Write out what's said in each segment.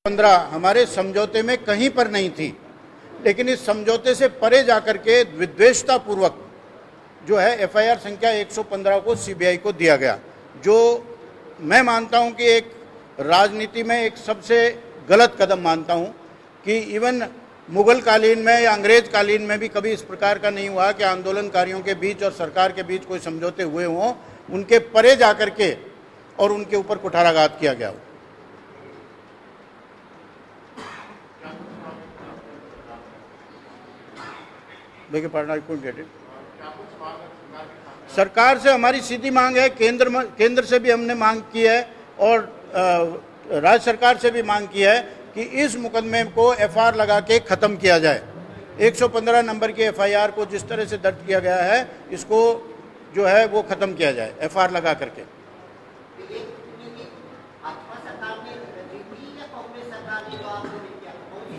15 हमारे समझौते में कहीं पर नहीं थी, लेकिन इस समझौते से परे जाकर के विद्वेषता पूर्वक जो है एफआईआर संख्या 115 को सीबीआई को दिया गया, जो मैं मानता हूं कि एक राजनीति में एक सबसे गलत कदम मानता हूं कि इवन मुगल कालीन में या अंग्रेज कालीन में भी कभी इस प्रकार का नहीं हुआ कि आंदोलनकारियों के बीच और सरकार के बीच कोई समझौते हुए हों, उनके परे जाकर के और उनके ऊपर कुठाराघात किया गया हो। देखिए पढ़ना गेट इट। सरकार से हमारी सीधी मांग है, केंद्र से भी हमने मांग की है और राज्य सरकार से भी मांग की है कि इस मुकदमे को एफआईआर लगा के ख़त्म किया जाए। 115 नंबर की एफआईआर को जिस तरह से दर्ज किया गया है, इसको जो है वो ख़त्म किया जाए एफआईआर लगा करके।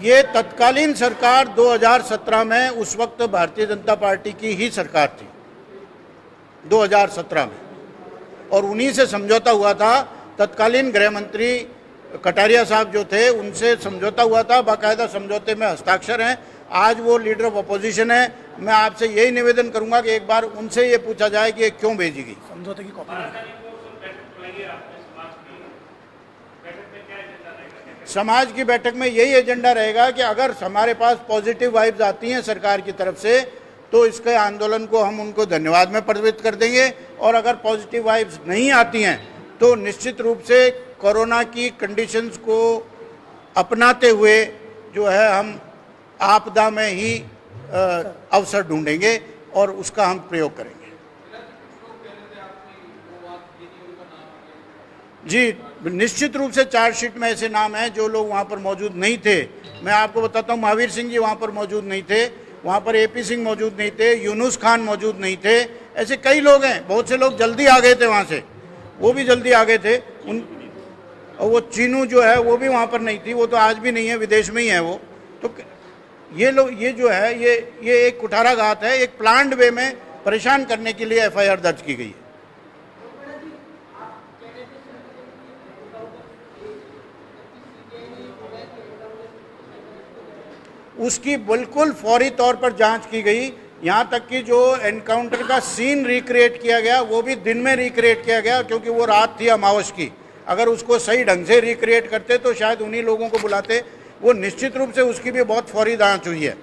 ये तत्कालीन सरकार 2017 में उस वक्त भारतीय जनता पार्टी की ही सरकार थी 2017 में, और उन्हीं से समझौता हुआ था। तत्कालीन गृह मंत्री कटारिया साहब जो थे, उनसे समझौता हुआ था, बाकायदा समझौते में हस्ताक्षर हैं। आज वो लीडर ऑफ अपोजिशन है। मैं आपसे यही निवेदन करूंगा कि एक बार उनसे ये पूछा जाए कि ये क्यों भेजी गई समझौते की कॉपी। समाज की बैठक में यही एजेंडा रहेगा कि अगर हमारे पास पॉजिटिव वाइब्स आती हैं सरकार की तरफ से, तो इसके आंदोलन को हम उनको धन्यवाद में परिवर्तित कर देंगे, और अगर पॉजिटिव वाइब्स नहीं आती हैं तो निश्चित रूप से कोरोना की कंडीशंस को अपनाते हुए जो है हम आपदा में ही अवसर ढूंढेंगे और उसका हम प्रयोग करेंगे। जी, निश्चित रूप से चार्जशीट में ऐसे नाम हैं जो लोग वहाँ पर मौजूद नहीं थे। मैं आपको बताता हूँ, महावीर सिंह जी वहाँ पर मौजूद नहीं थे, वहाँ पर एपी सिंह मौजूद नहीं थे, यूनुस खान मौजूद नहीं थे। ऐसे कई लोग हैं, बहुत से लोग जल्दी आ गए थे वहाँ से, वो भी जल्दी आ गए थे। और वो चीनू जो है वो भी वहाँ पर नहीं थी, वो तो आज भी नहीं है, विदेश में ही है वो। तो ये लोग, ये जो है ये एक कुठाराघात है, एक प्लान्ड वे में परेशान करने के लिए एफआईआर दर्ज की गई है। उसकी बिल्कुल फौरी तौर पर जांच की गई। यहाँ तक कि जो एनकाउंटर का सीन रिक्रिएट किया गया वो भी दिन में रिक्रिएट किया गया, क्योंकि वो रात थी अमावस की। अगर उसको सही ढंग से रिक्रिएट करते तो शायद उन्हीं लोगों को बुलाते। वो निश्चित रूप से उसकी भी बहुत फौरी जांच हुई है,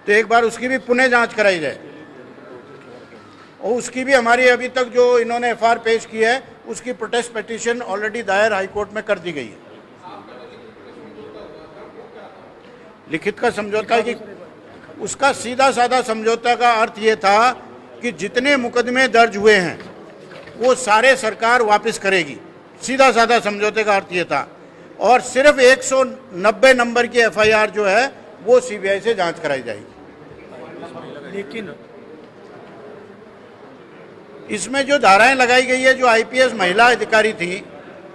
तो एक बार उसकी भी पुनः जांच कराई जाए। और उसकी भी हमारी अभी तक जो इन्होंने एफआईआर पेश की है, उसकी प्रोटेस्ट पिटीशन ऑलरेडी दायर हाईकोर्ट में कर दी गई है। लिखित का समझौता कि उसका सीधा साधा समझौता का अर्थ ये था कि जितने मुकदमे दर्ज हुए हैं वो सारे सरकार वापस करेगी। सीधा साधा समझौते का अर्थ ये था, और सिर्फ 190 नंबर की एफआईआर जो है वो सीबीआई से जांच कराई जाएगी। लेकिन इसमें जो धाराएं लगाई गई है, जो आईपीएस महिला अधिकारी थी,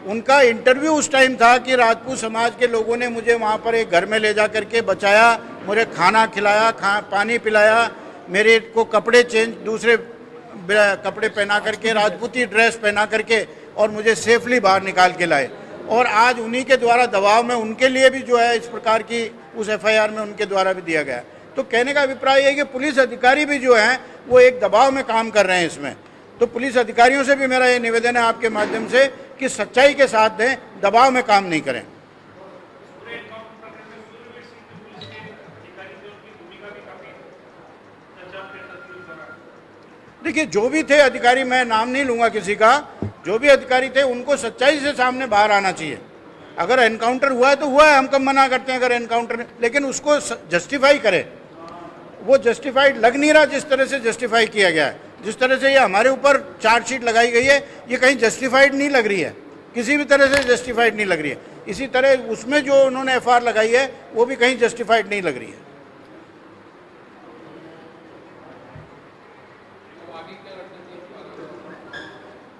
उनका इंटरव्यू उस टाइम था कि राजपूत समाज के लोगों ने मुझे वहाँ पर एक घर में ले जा करके बचाया, मुझे खाना खिलाया, पानी पिलाया, मेरे को कपड़े चेंज, दूसरे कपड़े पहना करके, राजपूती ड्रेस पहना करके, और मुझे सेफली बाहर निकाल के लाए। और आज उन्हीं के द्वारा दबाव में उनके लिए भी जो है इस प्रकार की उस एफआईआर में उनके द्वारा भी दिया गया। तो कहने का अभिप्राय है कि पुलिस अधिकारी भी जो हैं वो एक दबाव में काम कर रहे हैं इसमें। तो पुलिस अधिकारियों से भी मेरा ये निवेदन है आपके माध्यम से कि सच्चाई के साथ दें, दबाव में काम नहीं करें। देखिए, जो भी थे अधिकारी, मैं नाम नहीं लूंगा किसी का, जो भी अधिकारी थे उनको सच्चाई से सामने बाहर आना चाहिए। अगर एनकाउंटर हुआ है तो हुआ है, हम कब मना करते हैं अगर एनकाउंटर, लेकिन उसको जस्टिफाई करें। वो जस्टिफाइड लग नहीं रहा जिस तरह से जस्टिफाई किया गया है। जिस तरह से ये हमारे ऊपर चार्जशीट लगाई गई है, ये कहीं जस्टिफाइड नहीं लग रही है, किसी भी तरह से जस्टिफाइड नहीं लग रही है। इसी तरह उसमें जो उन्होंने एफआईआर लगाई है वो भी कहीं जस्टिफाइड नहीं लग रही है।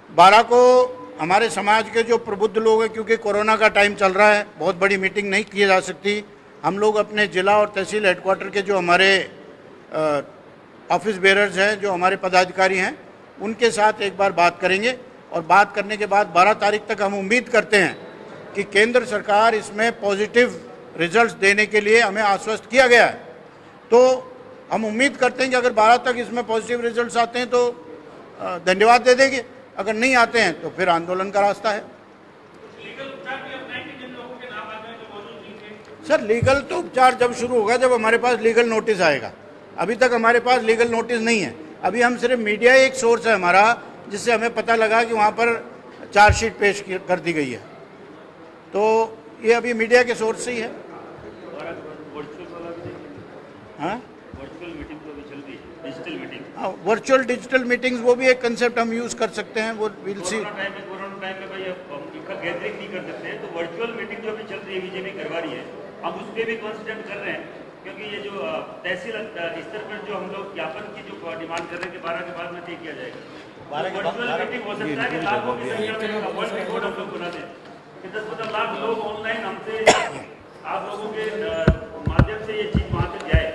बारह को हमारे समाज के जो प्रबुद्ध लोग हैं, क्योंकि कोरोना का टाइम चल रहा है, बहुत बड़ी मीटिंग नहीं की जा सकती, हम लोग अपने जिला और तहसील हेडक्वार्टर के जो हमारे ऑफिस बेरर्स हैं, जो हमारे पदाधिकारी हैं, उनके साथ एक बार बात करेंगे। और बात करने के बाद 12 तारीख तक हम उम्मीद करते हैं कि केंद्र सरकार इसमें पॉजिटिव रिजल्ट्स देने के लिए हमें आश्वस्त किया गया है। तो हम उम्मीद करते हैं कि अगर 12 तक इसमें पॉजिटिव रिजल्ट्स आते हैं तो धन्यवाद दे देंगे, अगर नहीं आते हैं तो फिर आंदोलन का रास्ता है। सर लीगल तो उपचार जब शुरू होगा जब हमारे पास लीगल नोटिस आएगा। अभी तक हमारे पास लीगल नोटिस नहीं है। अभी हम सिर्फ मीडिया एक सोर्स है हमारा जिससे हमें पता लगा कि वहाँ पर चार्जशीट पेश कर दी गई है, तो ये अभी मीडिया के सोर्स से ही है। हाँ वर्चुअल डिजिटल मीटिंग्स वो भी एक कंसेप्ट हम यूज कर सकते हैं, वो विल सी। कोरोना टाइम में भाई अब गैदरिंग नहीं कर सकते हैं, तो वर्चुअल मीटिंग जो भी चल रही है बीजेपी करवा रही है, हम उस पर भी कॉन्सेंट्रेट कर रहे हैं, क्योंकि ये जो तहसील स्तर पर जो हम लोग ज्ञापन की जो डिमांड कर रहे हैं कि 12 के बाद में तय किया जाएगा, वर्चुअल मीटिंग हो सकता है कि लाखों की संख्या में वर्ल्ड रिकॉर्ड हम लोग बना दें कि 10-15 लाख लोग ऑनलाइन हमसे आप लोगों के माध्यम से ये चीज वहाँ तक जाए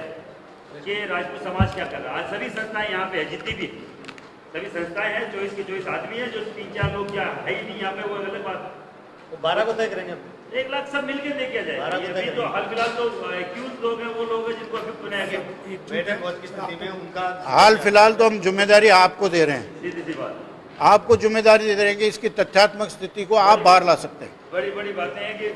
कि राजपूत समाज क्या कर रहा है। आज सभी संस्थाएं यहाँ पे है, जितनी भी सभी संस्थाएं हैं, 24 आदमी है, जो 3-4 लोग क्या है ही नहीं यहाँ पे, वो अलग बात। तो 12 को तय करेंगे, 1 लाख सब मिलकर दे किया जाए। ये भी तो हाल फिलहाल तो एक्यूज लोग हैं, वो लोग हैं जिनको अभी बनाया गया। उनका हाल फिलहाल तो हम जिम्मेदारी आपको दे रहे हैं, सीधी सी बात, आपको जिम्मेदारी दे रहे हैं कि इसकी तथ्यात्मक स्थिति को आप बाहर ला सकते हैं। बड़ी बड़ी बातें हैं कि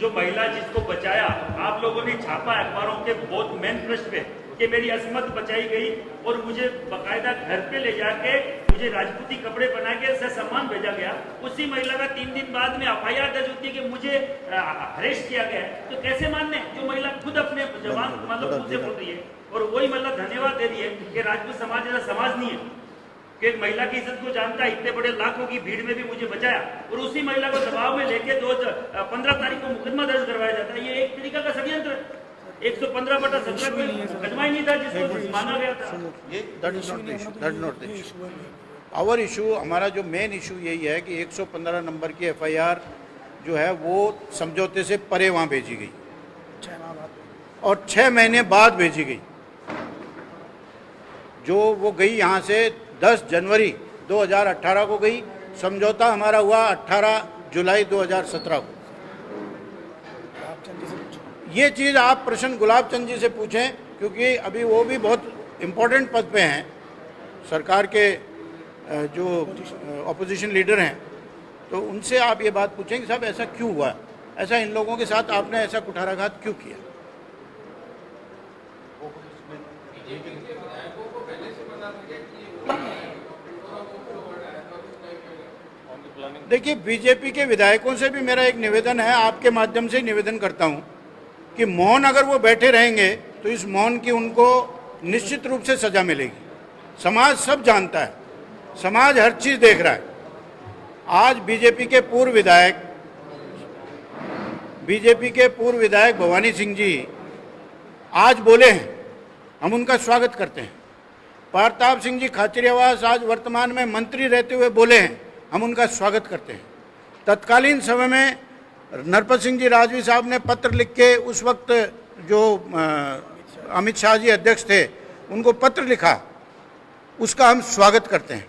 जो महिला जिसको बचाया, आप लोगों ने छापा अखबारों के बहुत मेन पृष्ठ पे कि मेरी असमत बचाई गई और मुझे बकायदा घर पे ले जाके मुझे राजपूती कपड़े बना के सम्मान भेजा गया। उसी महिला का 3 दिन बाद में FIR दर्ज होती है कि मुझे अरेस्ट किया गया है, तो कैसे मानने जो महिला खुद अपने जवान मतलब मुझसे बोल रही है, और वही महिला धन्यवाद दे रही है कि राजपूत समाज ऐसा समाज नहीं है कि एक महिला की इज्जत को जानता है, इतने बड़े लाखों की भीड़ में भी मुझे बचाया, और उसी महिला को दबाव में लेके 15 तारीख को मुकदमा दर्ज करवाया जाता है। ये एक तरीका का षड्यंत्र है। 115/17 में मुकदमा ही नहीं था जिसको माना गया था। ये that is not the issue. Our issue, हमारा जो मेन इशू यही है कि 115 नंबर की FIR जो है वो समझौते से परे वहाँ भेजी गई और 6 महीने बाद भेजी गई। जो वो गई यहाँ से 10 जनवरी 2018 को गई, समझौता हमारा हुआ 18 जुलाई 2017 को। ये चीज़ आप प्रश्न गुलाब चंद जी से पूछें, क्योंकि अभी वो भी बहुत इम्पोर्टेंट पद पे हैं, सरकार के जो अपोजिशन लीडर हैं, तो उनसे आप ये बात पूछें कि साहब ऐसा क्यों हुआ, ऐसा इन लोगों के साथ आपने ऐसा कुठाराघात क्यों किया। देखिए बीजेपी के विधायकों से भी मेरा एक निवेदन है, आपके माध्यम से निवेदन करता हूं कि मौन अगर वो बैठे रहेंगे तो इस मौन की उनको निश्चित रूप से सजा मिलेगी। समाज सब जानता है, समाज हर चीज देख रहा है। आज बीजेपी के पूर्व विधायक भवानी सिंह जी आज बोले हैं, हम उनका स्वागत करते हैं। प्रताप सिंह जी खाचरियावास आज वर्तमान में मंत्री रहते हुए बोले हैं, हम उनका स्वागत करते हैं। तत्कालीन समय में नरपत सिंह जी राजवी साहब ने पत्र लिख के उस वक्त जो अमित शाह जी अध्यक्ष थे उनको पत्र लिखा, उसका हम स्वागत करते हैं।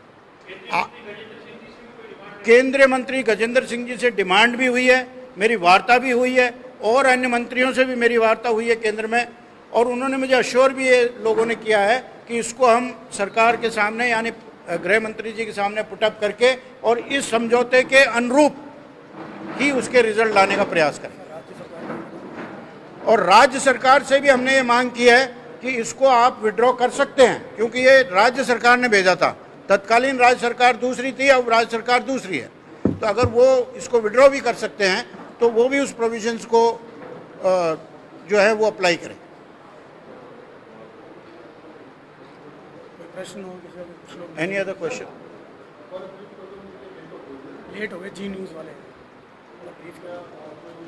केंद्रीय मंत्री गजेंद्र सिंह जी से डिमांड भी हुई है, मेरी वार्ता भी हुई है, और अन्य मंत्रियों से भी मेरी वार्ता हुई है केंद्र में, और उन्होंने मुझे अश्योर भी ये लोगों ने किया है कि इसको हम सरकार के सामने यानी गृह मंत्री जी के सामने पुटअप करके और इस समझौते के अनुरूप ही उसके रिजल्ट लाने का प्रयास करें। और राज्य सरकार से भी हमने ये मांग की है कि इसको आप विड्रॉ कर सकते हैं, क्योंकि ये राज्य सरकार ने भेजा था। तत्कालीन राज्य सरकार दूसरी थी, अब राज्य सरकार दूसरी है, तो अगर वो इसको विड्रॉ भी कर सकते हैं तो वो भी उस प्रोविजंस को जो है वो अप्लाई करें। Any other question? लेट हो गए जी न्यूज़ वाले,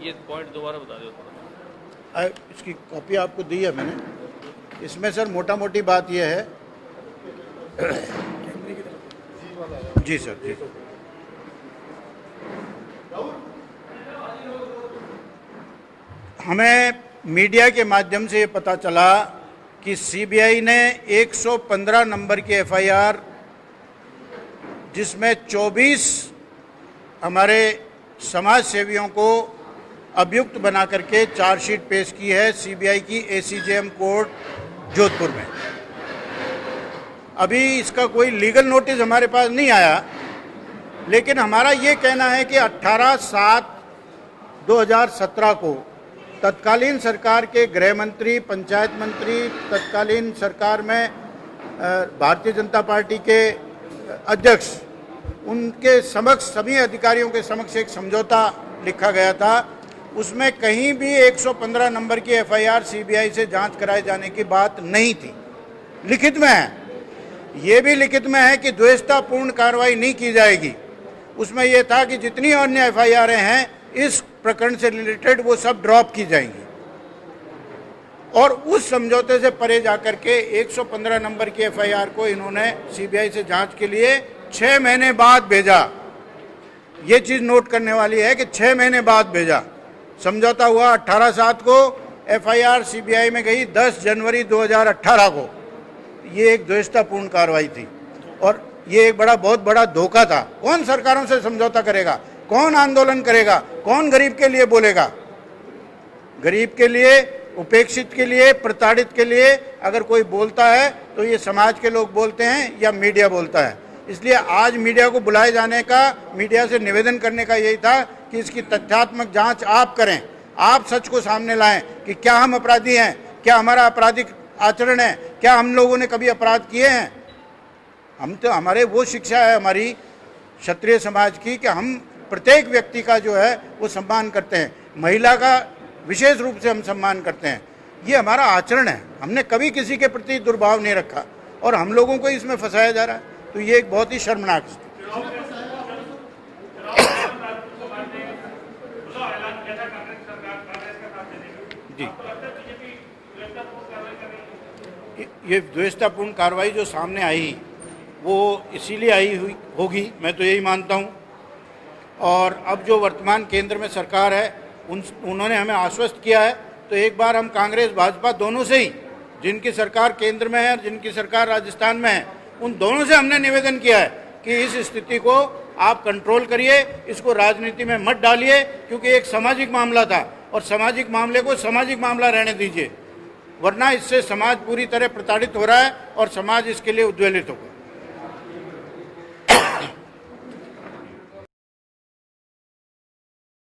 ये पॉइंट दोबारा बता दो थोड़ा। इसकी कॉपी आपको दी है मैंने। इसमें सर मोटा मोटी बात यह है जी सर जी, हमें मीडिया के माध्यम से ये पता चला कि सीबीआई ने 115 नंबर की FIR जिसमें 24 हमारे समाज सेवियों को अभियुक्त बना करके चार्जशीट पेश की है सीबीआई की एसीजेएम कोर्ट जोधपुर में। अभी इसका कोई लीगल नोटिस हमारे पास नहीं आया, लेकिन हमारा ये कहना है कि 18/7/2017 को तत्कालीन सरकार के गृह मंत्री, पंचायत मंत्री, तत्कालीन सरकार में भारतीय जनता पार्टी के अध्यक्ष, उनके समक्ष, सभी अधिकारियों के समक्ष एक समझौता लिखा गया था। उसमें कहीं भी 115 नंबर की एफआईआर सीबीआई से जांच कराए जाने की बात नहीं थी। लिखित में है, ये भी लिखित में है कि द्वेषतापूर्ण कार्रवाई नहीं की जाएगी। उसमें यह था कि जितनी अन्य एफआईआरें हैं इस प्रकरण से रिलेटेड वो सब ड्रॉप की जाएंगी। और उस समझौते से परे जाकर के 115 नंबर की एफआईआर को इन्होंने सीबीआई से जांच के लिए 6 महीने बाद भेजा। ये चीज़ नोट करने वाली है कि 6 महीने बाद भेजा। समझौता हुआ 18/7 को, एफआईआर सीबीआई में गई 10 जनवरी 2018 को। ये एक द्वेषतापूर्ण कार्रवाई थी और ये एक बहुत बड़ा धोखा था। कौन सरकारों से समझौता करेगा? कौन आंदोलन करेगा? कौन गरीब के लिए बोलेगा? गरीब के लिए, उपेक्षित के लिए, प्रताड़ित के लिए अगर कोई बोलता है तो ये समाज के लोग बोलते हैं या मीडिया बोलता है। इसलिए आज मीडिया को बुलाए जाने का, मीडिया से निवेदन करने का यही था कि इसकी तथ्यात्मक जांच आप करें, आप सच को सामने लाएं कि क्या हम अपराधी हैं, क्या हमारा आपराधिक आचरण है, क्या हम लोगों ने कभी अपराध किए हैं। हम तो, हमारे वो शिक्षा है हमारी क्षत्रिय समाज की कि हम प्रत्येक व्यक्ति का जो है वो सम्मान करते हैं, महिला का विशेष रूप से हम सम्मान करते हैं। ये हमारा आचरण है, हमने कभी किसी के प्रति दुर्भाव नहीं रखा और हम लोगों को इसमें फंसाया जा रहा है। तो ये एक बहुत ही शर्मनाक स्थिति। जी, ये द्वेषतापूर्ण कार्रवाई जो सामने आई वो इसीलिए आई हुई होगी, मैं तो यही मानता हूँ। और अब जो वर्तमान केंद्र में सरकार है उन्होंने हमें आश्वस्त किया है, तो एक बार हम कांग्रेस भाजपा दोनों से ही, जिनकी सरकार केंद्र में है और जिनकी सरकार राजस्थान में है, उन दोनों से हमने निवेदन किया है कि इस स्थिति को आप कंट्रोल करिए, इसको राजनीति में मत डालिए, क्योंकि एक सामाजिक मामला था और सामाजिक मामले को सामाजिक मामला रहने दीजिए, वरना इससे समाज पूरी तरह प्रताड़ित हो रहा है और समाज इसके लिए उद्वेलित होगा।